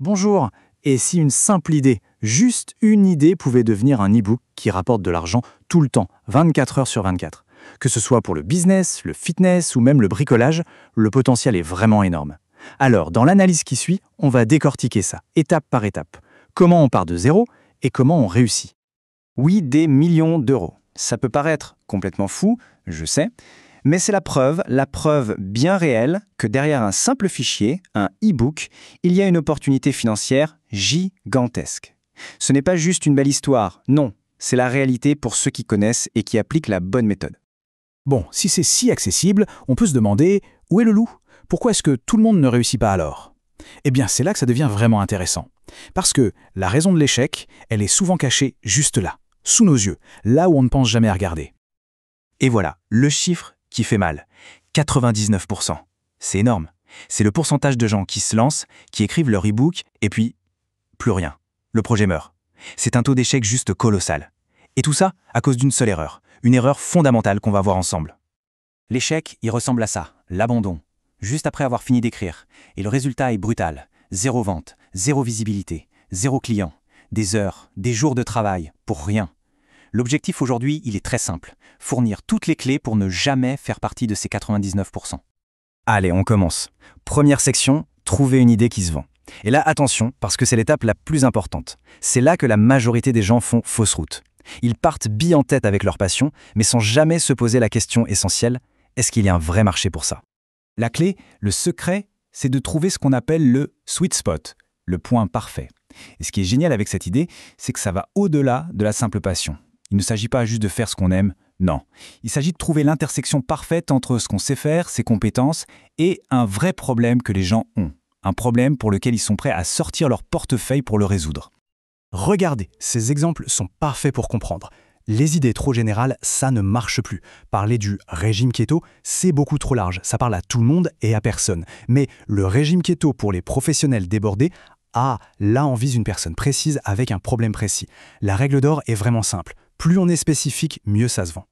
Bonjour, et si une simple idée, juste une idée pouvait devenir un e-book qui rapporte de l'argent tout le temps, 24 heures sur 24? Que ce soit pour le business, le fitness ou même le bricolage, le potentiel est vraiment énorme. Alors, dans l'analyse qui suit, on va décortiquer ça, étape par étape. Comment on part de zéro et comment on réussit. Oui, des millions d'euros. Ça peut paraître complètement fou, je sais, mais c'est la preuve bien réelle que derrière un simple fichier, un e-book, il y a une opportunité financière gigantesque. Ce n'est pas juste une belle histoire, non, c'est la réalité pour ceux qui connaissent et qui appliquent la bonne méthode. Bon, si c'est si accessible, on peut se demander où est le loup? Pourquoi est-ce que tout le monde ne réussit pas alors? Eh bien, c'est là que ça devient vraiment intéressant. Parce que la raison de l'échec, elle est souvent cachée juste là, sous nos yeux, là où on ne pense jamais à regarder. Et voilà, le chiffre qui fait mal. 99%. C'est énorme. C'est le pourcentage de gens qui se lancent, qui écrivent leur e-book, et puis, plus rien. Le projet meurt. C'est un taux d'échec juste colossal. Et tout ça à cause d'une seule erreur. Une erreur fondamentale qu'on va voir ensemble. L'échec, il ressemble à ça, l'abandon, juste après avoir fini d'écrire. Et le résultat est brutal. 0 vente, 0 visibilité, 0 client. Des heures, des jours de travail, pour rien. L'objectif aujourd'hui, il est très simple. Fournir toutes les clés pour ne jamais faire partie de ces 99%. Allez, on commence. Première section, trouver une idée qui se vend. Et là, attention, parce que c'est l'étape la plus importante. C'est là que la majorité des gens font fausse route. Ils partent billes en tête avec leur passion, mais sans jamais se poser la question essentielle, est-ce qu'il y a un vrai marché pour ça? La clé, le secret, c'est de trouver ce qu'on appelle le sweet spot, le point parfait. Et ce qui est génial avec cette idée, c'est que ça va au-delà de la simple passion. Il ne s'agit pas juste de faire ce qu'on aime, non. Il s'agit de trouver l'intersection parfaite entre ce qu'on sait faire, ses compétences, et un vrai problème que les gens ont. Un problème pour lequel ils sont prêts à sortir leur portefeuille pour le résoudre. Regardez, ces exemples sont parfaits pour comprendre. Les idées trop générales, ça ne marche plus. Parler du régime keto, c'est beaucoup trop large. Ça parle à tout le monde et à personne. Mais le régime keto pour les professionnels débordés, là on vise une personne précise avec un problème précis. La règle d'or est vraiment simple. Plus on est spécifique, mieux ça se vend.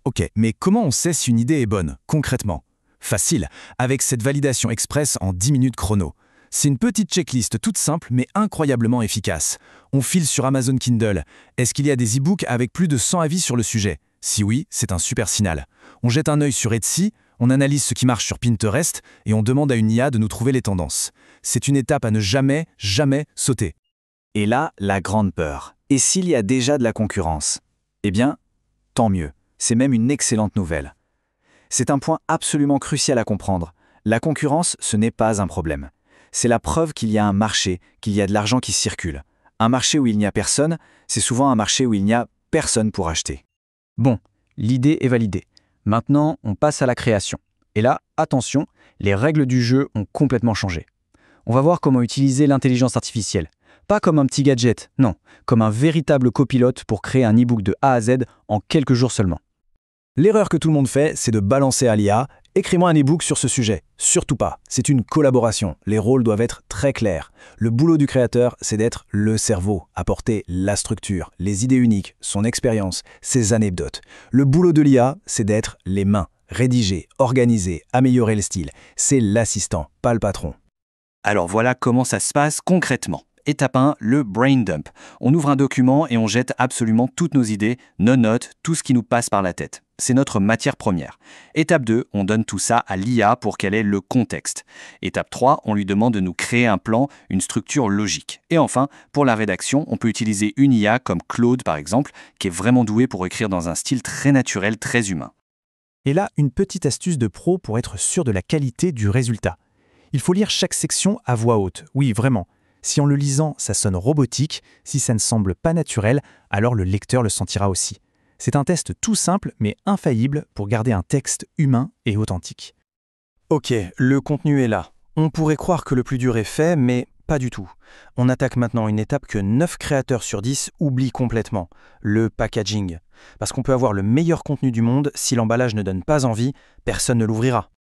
Ok, mais comment on sait si une idée est bonne, concrètement? Facile, avec cette validation express en 10 minutes chrono. C'est une petite checklist toute simple mais incroyablement efficace. On file sur Amazon Kindle. Est-ce qu'il y a des e-books avec plus de 100 avis sur le sujet? Si oui, c'est un super signal. On jette un œil sur Etsy, on analyse ce qui marche sur Pinterest et on demande à une IA de nous trouver les tendances. C'est une étape à ne jamais sauter. Et là, la grande peur. Et s'il y a déjà de la concurrence? Eh bien, tant mieux. C'est même une excellente nouvelle. C'est un point absolument crucial à comprendre. La concurrence, ce n'est pas un problème. C'est la preuve qu'il y a un marché, qu'il y a de l'argent qui circule. Un marché où il n'y a personne, c'est souvent un marché où il n'y a personne pour acheter. Bon, l'idée est validée. Maintenant, on passe à la création. Et là, attention, les règles du jeu ont complètement changé. On va voir comment utiliser l'intelligence artificielle. Pas comme un petit gadget, non, comme un véritable copilote pour créer un e-book de A à Z en quelques jours seulement. L'erreur que tout le monde fait, c'est de balancer à l'IA « Écris-moi un e-book sur ce sujet ». Surtout pas, c'est une collaboration. Les rôles doivent être très clairs. Le boulot du créateur, c'est d'être le cerveau, apporter la structure, les idées uniques, son expérience, ses anecdotes. Le boulot de l'IA, c'est d'être les mains, rédiger, organiser, améliorer le style. C'est l'assistant, pas le patron. Alors voilà comment ça se passe concrètement. Étape 1, le brain dump. On ouvre un document et on jette absolument toutes nos idées, nos notes, tout ce qui nous passe par la tête. C'est notre matière première. Étape 2, on donne tout ça à l'IA pour qu'elle ait le contexte. Étape 3, on lui demande de nous créer un plan, une structure logique. Et enfin, pour la rédaction, on peut utiliser une IA comme Claude par exemple, qui est vraiment douée pour écrire dans un style très naturel, très humain. Et là, une petite astuce de pro pour être sûr de la qualité du résultat. Il faut lire chaque section à voix haute. Oui, vraiment. Si en le lisant, ça sonne robotique, si ça ne semble pas naturel, alors le lecteur le sentira aussi. C'est un test tout simple mais infaillible pour garder un texte humain et authentique. Ok, le contenu est là. On pourrait croire que le plus dur est fait, mais pas du tout. On attaque maintenant une étape que 9 créateurs sur 10 oublient complètement, le packaging. Parce qu'on peut avoir le meilleur contenu du monde, si l'emballage ne donne pas envie, personne ne l'ouvrira.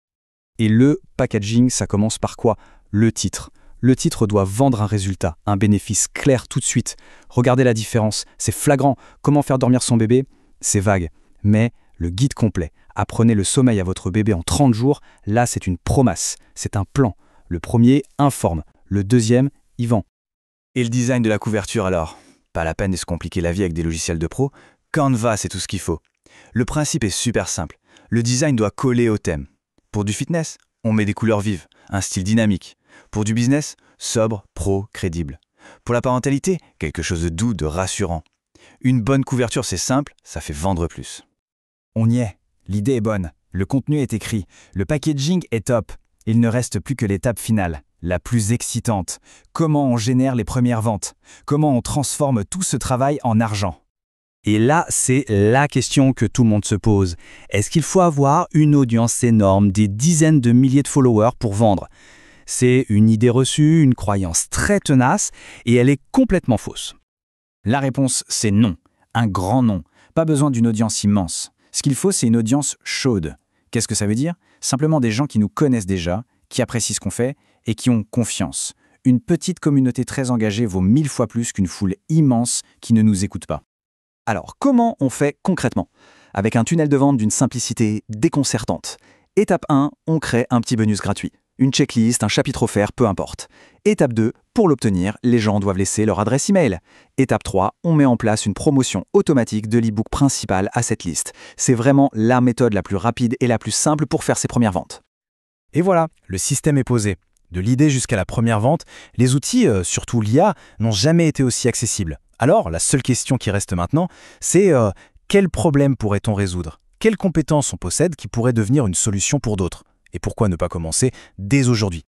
Et le packaging, ça commence par quoi? Le titre. Le titre doit vendre un résultat, un bénéfice clair tout de suite. Regardez la différence, c'est flagrant. Comment faire dormir son bébé? C'est vague. Mais le guide complet, apprenez le sommeil à votre bébé en 30 jours, là c'est une promesse, c'est un plan. Le premier informe, le deuxième Yvan. Et le design de la couverture alors? Pas la peine de se compliquer la vie avec des logiciels de pro. Canva, c'est tout ce qu'il faut. Le principe est super simple. Le design doit coller au thème. Pour du fitness, on met des couleurs vives, un style dynamique. Pour du business, sobre, pro, crédible. Pour la parentalité, quelque chose de doux, de rassurant. Une bonne couverture, c'est simple, ça fait vendre plus. On y est. L'idée est bonne. Le contenu est écrit. Le packaging est top. Il ne reste plus que l'étape finale, la plus excitante. Comment on génère les premières ventes? Comment on transforme tout ce travail en argent? Et là, c'est la question que tout le monde se pose. Est-ce qu'il faut avoir une audience énorme, des dizaines de milliers de followers pour vendre? C'est une idée reçue, une croyance très tenace, et elle est complètement fausse. La réponse, c'est non. Un grand non. Pas besoin d'une audience immense. Ce qu'il faut, c'est une audience chaude. Qu'est-ce que ça veut dire? Simplement des gens qui nous connaissent déjà, qui apprécient ce qu'on fait et qui ont confiance. Une petite communauté très engagée vaut 1000 fois plus qu'une foule immense qui ne nous écoute pas. Alors, comment on fait concrètement? Avec un tunnel de vente d'une simplicité déconcertante. Étape 1, on crée un petit bonus gratuit. Une checklist, un chapitre offert, peu importe. Étape 2, pour l'obtenir, les gens doivent laisser leur adresse email. Étape 3, on met en place une promotion automatique de l'e-book principal à cette liste. C'est vraiment la méthode la plus rapide et la plus simple pour faire ses premières ventes. Et voilà, le système est posé. De l'idée jusqu'à la première vente, les outils, surtout l'IA, n'ont jamais été aussi accessibles. Alors, la seule question qui reste maintenant, c'est quel problème pourrait-on résoudre? Quelles compétences on possède qui pourraient devenir une solution pour d'autres? Et pourquoi ne pas commencer dès aujourd'hui?